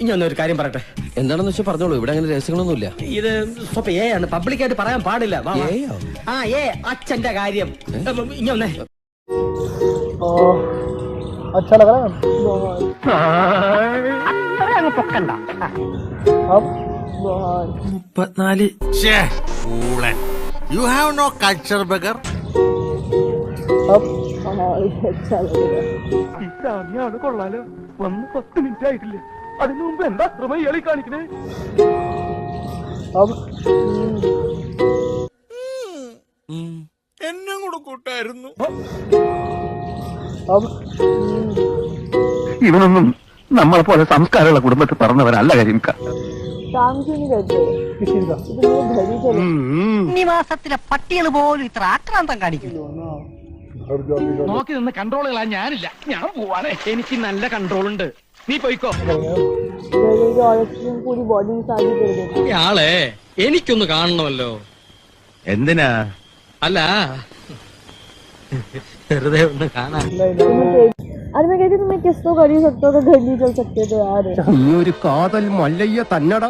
ഇനിയൊന്നൊരു കാര്യം പറയട്ടെ. എന്താണെന്ന് വെച്ചാൽ പറഞ്ഞോളൂ. ഇവിടെ അങ്ങനെ രഹസ്യങ്ങളൊന്നുമില്ല. ഇത് സ്വപ്പം ഏ ആണ്, പബ്ലിക്കായിട്ട് പറയാൻ പാടില്ല. അച്ഛന്റെ കാര്യം. ഇങ്ങനെ अच्छा लग रहा है പൊക്കണ്ട. अब 34 You have no culture, beggar. अब अच्छा लगेगा ഇതാണ് കൊള്ളാലോ. വന്ന് 10 മിനിറ്റ് ആയിട്ടില്ലേ? അതിനു മുമ്പ് എന്താ ഇയാളി കാണിക്കണേ? अब എന്നും കൂടെ കൂട്ടായിരുന്നു. अब ഇവനൊന്നും നമ്മളെ പോലെ സംസ്കാരമുള്ള കുടുംബത്തിൽ പറഞ്ഞവരല്ല കരിമിക്ക. काम क्यों नहीं करते? किस चीज का इधर मेरे घर ही चलो നിവാസത്തിലെ പട്ടികൾ പോലും ഇത്ര ആക്രാന്തം കാണിക്കും. घर जाके നോക്കി നിന്ന് കൺട്രോൾ കളയാൻ ഞാനില്ല. ഞാൻ പോവാണ്. എനിക്ക് നല്ല കൺട്രോൾ ഉണ്ട്. നീ പോയിക്കോ. घर की औरत की पूरी बॉडी में शादी कर देते ഇയാളെ എനിക്കൊന്ന് കാണണമല്ലോ. എന്തിനാ? അല്ല വെറുതെ ഒന്ന് കാണാൻ. अरे मैं कहती तुम्हें किस तो कर ही सकते हो, तो घर नहीं चल सकते तो यार ഈ ഒരു കാതൽ മല്ലയ്യ തന്നട